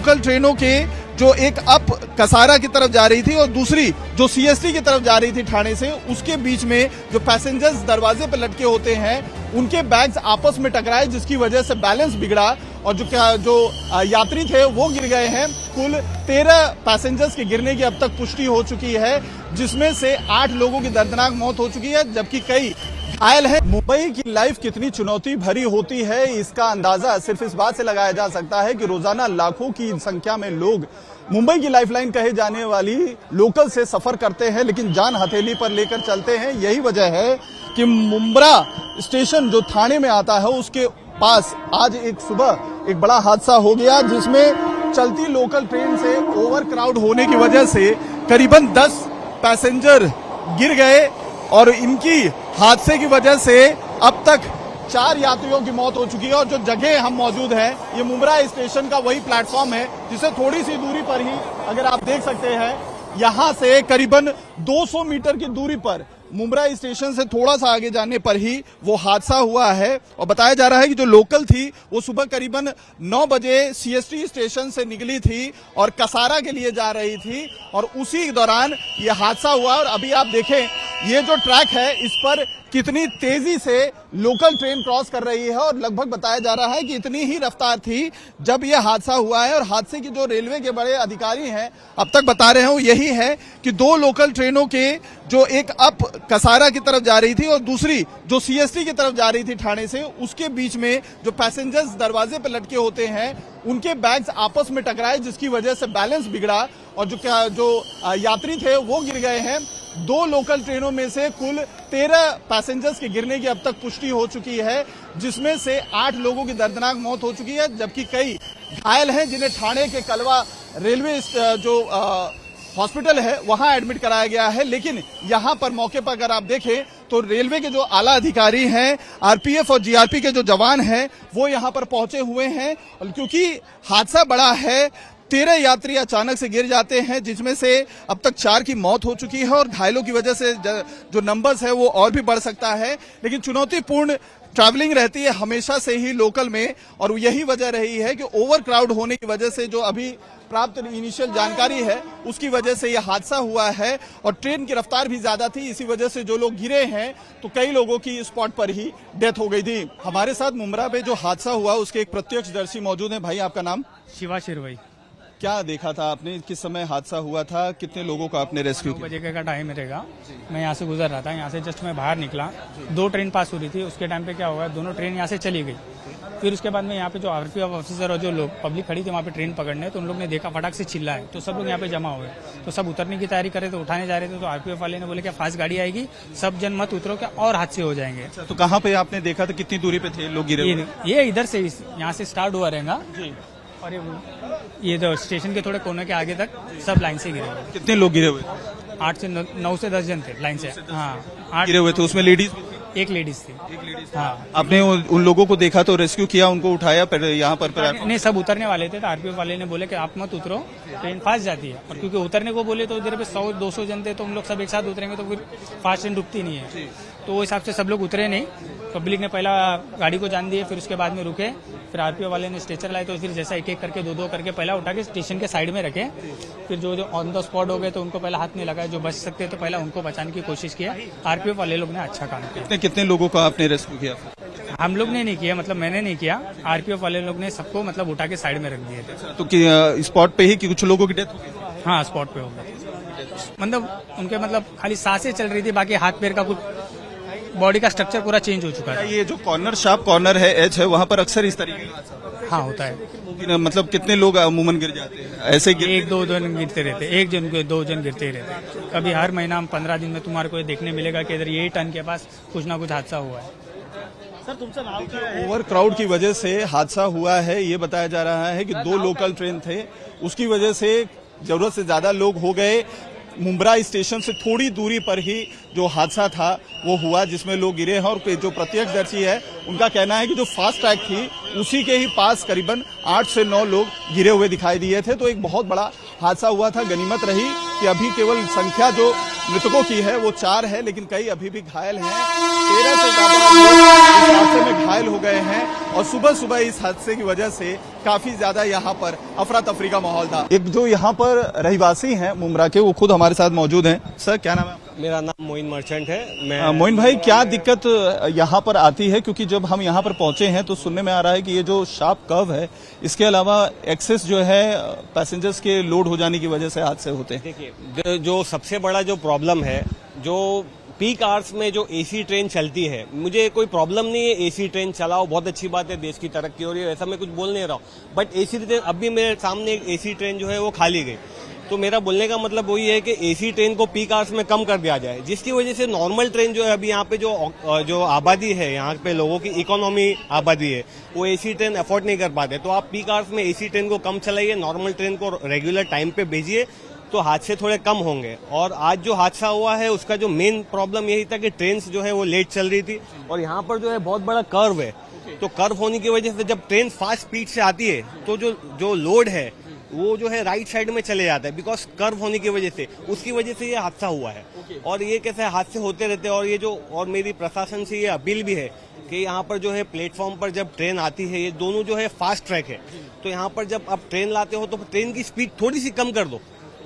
Local ट्रेनों के जो एक अप कसारा की तरफ जा रही थी और दूसरी जो सीएसटी की तरफ जा रही थी ठाणे से, उसके बीच में जो पैसेंजर्स दरवाजे पर लटके होते हैं उनके बैग्स आपस में टकराए, जिसकी वजह से बैलेंस बिगड़ा और जो यात्री थे वो गिर गए हैं। कुल 13 पैसेंजर्स के गिरने की अब तक पुष्टि हो चुकी है, जिसमें से 8 लोगों की दर्दनाक मौत हो चुकी है, जबकि कई घायल हैं। मुंबई की लाइफ कितनी चुनौती भरी होती है, इसका अंदाजा सिर्फ इस बात से लगाया जा सकता है कि रोजाना लाखों की संख्या में लोग मुंबई की लाइफलाइन कहे जाने वाली लोकल से सफर करते हैं, लेकिन जान हथेली पर लेकर चलते हैं। यही वजह है कि मुंब्रा स्टेशन जो ठाणे में आता है उसके पास आज एक सुबह एक बड़ा हादसा हो गया, जिसमें चलती लोकल ट्रेन से ओवर क्राउड होने की वजह से करीबन 10 पैसेंजर गिर गए और इनकी हादसे की वजह से अब तक 4 यात्रियों की मौत हो चुकी है। और जो जगह हम मौजूद हैं, ये मुंब्रा स्टेशन का वही प्लेटफॉर्म है, जिसे थोड़ी सी दूरी पर ही अगर आप देख सकते हैं, यहां से करीबन 200 मीटर की दूरी पर मुंब्रा स्टेशन से थोड़ा सा आगे जाने पर ही वो हादसा हुआ है। और बताया जा रहा है कि जो लोकल थी वो सुबह करीबन 9 बजे सीएसटी स्टेशन से निकली थी और कसारा के लिए जा रही थी और उसी दौरान ये हादसा हुआ। और अभी आप देखें ये जो ट्रैक है इस पर कितनी तेजी से लोकल ट्रेन क्रॉस कर रही है और लगभग बताया जा रहा है कि इतनी ही रफ्तार थी जब यह हादसा हुआ है। और हादसे की जो रेलवे के बड़े अधिकारी हैं अब तक बता रहे हैं वो यही है कि 2 लोकल ट्रेनों के जो एक अप कसारा की तरफ जा रही थी और दूसरी जो सीएसटी की तरफ जा रही थी ठाणे से, उसके बीच में जो पैसेंजर्स दरवाजे पर लटके होते हैं उनके बैग्स आपस में टकराए, जिसकी वजह से बैलेंस बिगड़ा और जो यात्री थे वो गिर गए हैं। 2 लोकल ट्रेनों में से कुल 13 पैसेंजर्स के गिरने की अब तक पुष्टि हो चुकी है, जिसमें से 8 लोगों की दर्दनाक मौत हो चुकी है, जबकि कई घायल हैं, जिन्हें ठाणे के कलवा रेलवे जो हॉस्पिटल है वहां एडमिट कराया गया है। लेकिन यहां पर मौके पर अगर आप देखें तो रेलवे के जो आला अधिकारी हैं, आरपीएफ और जीआरपी के जो जवान हैं वो यहां पर पहुंचे हुए हैं। क्योंकि हादसा बड़ा है, 13 यात्री अचानक से गिर जाते हैं, जिसमें से अब तक 4 की मौत हो चुकी है और घायलों की वजह से जो नंबर्स है वो और भी बढ़ सकता है। लेकिन चुनौतीपूर्ण ट्रैवलिंग रहती है हमेशा से ही लोकल में, और यही वजह रही है कि ओवर क्राउड होने की वजह से जो अभी प्राप्त इनिशियल जानकारी है उसकी वजह से यह हादसा हुआ है। और ट्रेन की रफ्तार भी ज्यादा थी, इसी वजह से जो लोग गिरे हैं तो कई लोगों की स्पॉट पर ही डेथ हो गई थी। हमारे साथ मुंब्रा में जो हादसा हुआ उसके एक प्रत्यक्षदर्शी मौजूद है। भाई आपका नाम? शिवा शिरवई। क्या देखा था आपने, किस समय हादसा हुआ था, कितने लोगों को आपने रेस्क्यू किया? 9 बजे का टाइम रहेगा, मैं यहाँ से गुजर रहा था, यहाँ से जस्ट मैं बाहर निकला, 2 ट्रेन पास हो रही थी। उसके टाइम पे क्या हुआ, दोनों ट्रेन यहाँ से चली गई। फिर उसके बाद में यहाँ पे जो आरपीएफ ऑफिसर और जो लोग पब्लिक खड़ी थी वहाँ पे ट्रेन पकड़ने, तो उन लोग ने देखा फटाक से चिल्ला है, तो सब लोग यहाँ पे जमा हुए, तो सब उतरने की तैयारी करे, तो उठाने जा रहे थे, तो आरपीएफ वाले ने बोले क्या फास्ट गाड़ी आएगी, सब जन मत उतरो, क्या और हादसे हो जाएंगे। तो कहाँ पे आपने देखा था, कितनी दूरी पे थे लोग गिरे? ये इधर से यहाँ से स्टार्ट हुआ रहेगा और ये जो स्टेशन के थोड़े कोने के आगे तक सब लाइन से गिरे हुए। कितने लोग गिरे हुए? 8 से 9 से 10 जन थे लाइन से। हाँ, 8 गिरे हुए थे, उसमें लेडीज? एक लेडीज थी। हाँ, आपने उन लोगों को देखा तो रेस्क्यू किया, उनको उठाया यहाँ पर नहीं, सब उतरने वाले थे, तो आरपीएफ वाले ने बोले कि आप मत उतरो, ट्रेन फास्ट जाती है। और क्योंकि उतरने को बोले तो इधर पे 100-200 जन थे, तो हम लोग सब एक साथ उतरेंगे तो फिर फास्ट ट्रेन रुकती नहीं है, तो वो हिसाब से सब लोग उतरे नहीं। पब्लिक ने पहला गाड़ी को जान दिए, फिर उसके बाद में रुके, फिर आरपीएफ वाले ने स्ट्रेचर लाए, तो फिर जैसा एक एक करके 2-2 करके पहला उठा के स्टेशन के साइड में रखे। फिर जो ऑन द स्पॉट हो गए तो उनको पहला हाथ नहीं लगाया, जो बच सकते तो पहला उनको बचाने की कोशिश किया। आरपीएफ वाले लोग ने अच्छा काम किया। कितने लोगों को आपने रेस्क्यू किया? हम लोग ने नहीं किया, मतलब मैंने नहीं किया, आरपीएफ वाले लोग ने सबको मतलब उठा के साइड में रख दिए थे। तो स्पॉट पे ही कि कुछ लोगों की डेथ हो गई? हाँ, स्पॉट पे हो गया, मतलब उनके मतलब खाली सांसें चल रही थी, बाकी हाथ पैर का कुछ बॉडी का स्ट्रक्चर पूरा चेंज हो चुका है। ये जो कॉर्नर शार्प कॉर्नर है, एज है, वहाँ पर अक्सर इस तरीके का? हाँ, होता है। मतलब कितने लोग अमूमन गिर जाते हैं ऐसे? 1-2 जन गिरते रहते, 1 जन के 2 जन गिरते ही रहते। कभी हर महीना 15 दिन में तुम्हारे को देखने मिलेगा कि इधर यही टर्न के पास कुछ ना कुछ हादसा हुआ है। सर, तुमसे नाम क्या है? ओवर क्राउड की वजह से हादसा हुआ है, ये बताया जा रहा है कि 2 लोकल ट्रेन थे, उसकी वजह से जरूरत से ज्यादा लोग हो गए। मुंब्रा स्टेशन से थोड़ी दूरी पर ही जो हादसा था वो हुआ, जिसमें लोग गिरे हैं। और जो प्रत्यक्षदर्शी है उनका कहना है कि जो फास्ट ट्रैक थी उसी के ही पास करीबन 8 से 9 लोग गिरे हुए दिखाई दिए थे। तो एक बहुत बड़ा हादसा हुआ था। गनीमत रही कि अभी केवल संख्या जो मृतकों की है वो 4 है, लेकिन कई अभी भी घायल हैं। 13 से ज्यादा लोग इस हादसे में घायल हो गए हैं और सुबह सुबह इस हादसे की वजह से काफी ज्यादा यहाँ पर अफरा तफरी का माहौल था। एक जो यहाँ पर रहवासी हैं मुंब्रा के, वो खुद हमारे साथ मौजूद हैं। सर, क्या नाम है? मेरा नाम मोइन मर्चेंट है। मोइन भाई, क्या दिक्कत यहाँ पर आती है? क्योंकि जब हम यहाँ पर पहुंचे हैं तो सुनने में आ रहा है कि ये जो शार्प कर्व है, इसके अलावा एक्सेस जो है पैसेंजर्स के लोड हो जाने की वजह से हादसे होते हैं। देखिए, जो सबसे बड़ा जो प्रॉब्लम है, जो पीक आवर्स में जो एसी ट्रेन चलती है, मुझे कोई प्रॉब्लम नहीं है, एसी ट्रेन चलाओ, बहुत अच्छी बात है, देश की तरक्की हो रही है, ऐसा मैं कुछ बोल नहीं रहा हूँ। बट एसी ट्रेन, अभी मेरे सामने एक एसी ट्रेन जो है वो खाली गई, तो मेरा बोलने का मतलब वही है कि एसी ट्रेन को पीक आवर्स में कम कर दिया जाए, जिसकी वजह से नॉर्मल ट्रेन जो है, अभी यहाँ पे जो आबादी है, यहाँ पे लोगों की इकोनॉमी आबादी है, वो एसी ट्रेन अफोर्ड नहीं कर पाते। तो आप पीक आवर्स में एसी ट्रेन को कम चलाइए, नॉर्मल ट्रेन को रेगुलर टाइम पे भेजिए, तो हादसे थोड़े कम होंगे। और आज जो हादसा हुआ है उसका जो मेन प्रॉब्लम यही था कि ट्रेन जो है वो लेट चल रही थी, और यहाँ पर जो है बहुत बड़ा कर्व है, तो कर्व होने की वजह से जब ट्रेन फास्ट स्पीड से आती है तो जो लोड है वो जो है राइट साइड में चले जाता है, बिकॉज कर्व होने की वजह से, उसकी वजह से ये हादसा हुआ है। और ये कैसे हादसे होते रहते हैं। और मेरी प्रशासन से ये अपील भी है कि यहाँ पर जो है प्लेटफॉर्म पर जब ट्रेन आती है, ये दोनों जो है फास्ट ट्रैक है, तो यहाँ पर जब आप ट्रेन लाते हो तो ट्रेन की स्पीड थोड़ी सी कम कर दो,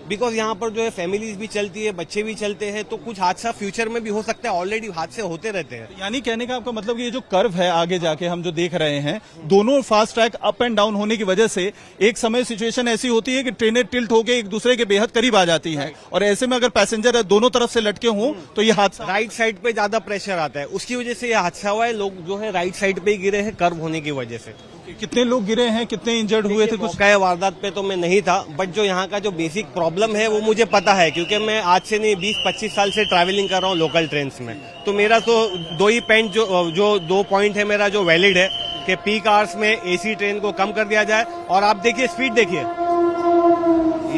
बिकॉज यहाँ पर जो है फैमिलीज भी चलती है, बच्चे भी चलते हैं, तो कुछ हादसा फ्यूचर में भी हो सकता है, ऑलरेडी हादसे होते रहते हैं। यानी कहने का आपका मतलब कि ये जो कर्व है आगे जाके हम जो देख रहे हैं, दोनों fast track up and down होने की वजह से एक समय सिचुएशन ऐसी होती है कि ट्रेनें टिल्ट होकर एक दूसरे के बेहद करीब आ जाती हैं, और ऐसे में अगर पैसेंजर दोनों तरफ से लटके हों तो ये हादसा, राइट साइड पे ज्यादा प्रेशर आता है, उसकी वजह से ये हादसा हुआ है। लोग जो है राइट साइड पे ही गिरे हैं कर्व होने की वजह से। कितने लोग गिरे हैं, कितने इंजर्ड हुए थे? कुछ कई वारदात पे तो मैं नहीं था, बट जो यहाँ का जो बेसिक प्रॉब्लम है वो मुझे पता है, क्योंकि मैं आज से नहीं 20-25 साल से ट्रैवलिंग कर रहा हूँ लोकल ट्रेन में। तो मेरा तो दो पॉइंट है मेरा जो वैलिड है कि पीक आवर्स में एसी ट्रेन को कम कर दिया जाए। और आप देखिए स्पीड, देखिए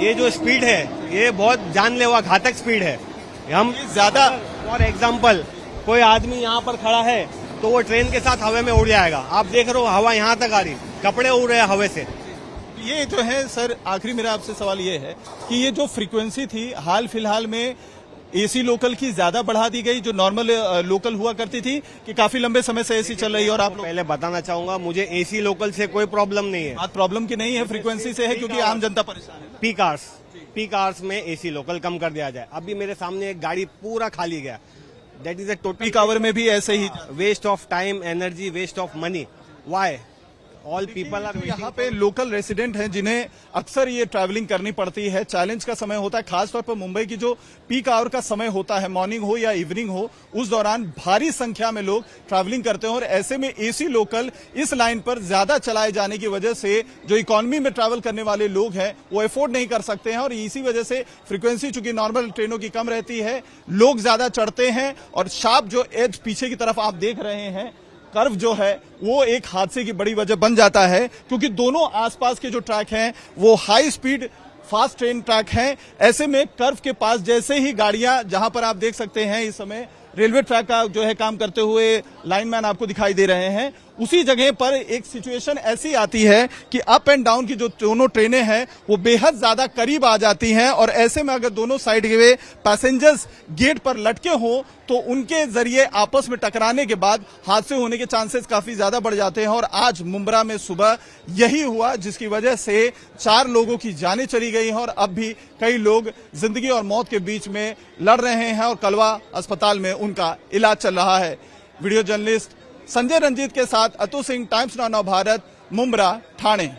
ये जो स्पीड है ये बहुत जानलेवा घातक स्पीड है। हम ज्यादा, फॉर एग्जाम्पल कोई आदमी यहाँ पर खड़ा है तो वो ट्रेन के साथ हवा में उड़ जाएगा। आप देख रहे हो हवा यहाँ तक आ रही, कपड़े उड़ रहे हैं हवा से। ये जो है सर, आखिरी मेरा आपसे सवाल ये है कि ये जो फ्रीक्वेंसी थी हाल फिलहाल में एसी लोकल की ज्यादा बढ़ा दी गई, जो नॉर्मल लोकल हुआ करती थी, कि काफी लंबे समय से एसी चल रही है? और आप पहले बताना चाहूंगा, मुझे एसी लोकल से कोई प्रॉब्लम नहीं है। बात प्रॉब्लम की नहीं है, फ्रीक्वेंसी से है, क्योंकि आम जनता परेशान है। पीक आवर्स में एसी लोकल कम कर दिया जाए। अभी मेरे सामने एक गाड़ी पूरा खाली गया, that is a total. Peak hour में भी ऐसे ही waste of time, energy, waste of money. Why? All people are. यहाँ पे लोकल रेसिडेंट हैं जिन्हें अक्सर ये ट्रैवलिंग करनी पड़ती है, चैलेंज का समय होता है, खासतौर पर मुंबई की जो पीक आवर का समय होता है, मॉर्निंग हो या इवनिंग हो, उस दौरान भारी संख्या में लोग ट्रैवलिंग करते हैं। और ऐसे में एसी लोकल इस लाइन पर ज्यादा चलाए जाने की वजह से जो इकोनॉमी में ट्रैवल करने वाले लोग हैं वो अफोर्ड नहीं कर सकते हैं, और इसी वजह से फ्रीक्वेंसी चूंकि नॉर्मल ट्रेनों की कम रहती है, लोग ज्यादा चढ़ते हैं, और शार्प जो एज पीछे की तरफ आप देख रहे हैं, कर्व जो है वो एक हादसे की बड़ी वजह बन जाता है, क्योंकि दोनों आसपास के जो ट्रैक हैं वो high speed fast train track हैं। ऐसे में कर्व के पास जैसे ही गाड़ियां, जहां पर आप देख सकते हैं इस समय रेलवे ट्रैक का जो है काम करते हुए लाइनमैन आपको दिखाई दे रहे हैं, उसी जगह पर एक सिचुएशन ऐसी आती है कि अप एंड डाउन की जो दोनों ट्रेनें हैं वो बेहद ज्यादा करीब आ जाती हैं, और ऐसे में अगर दोनों साइड के पैसेंजर्स गेट पर लटके हों तो उनके जरिए आपस में टकराने के बाद हादसे होने के चांसेस काफी ज्यादा बढ़ जाते हैं। और आज मुंब्रा में सुबह यही हुआ, जिसकी वजह से 4 लोगों की जानें चली गई हैं, और अब भी कई लोग जिंदगी और मौत के बीच में लड़ रहे हैं, और कलवा अस्पताल में उनका इलाज चल रहा है। वीडियो जर्नलिस्ट संजय रंजीत के साथ अतु सिंह, टाइम्स नाउ भारत, मुंब्रा, ठाणे।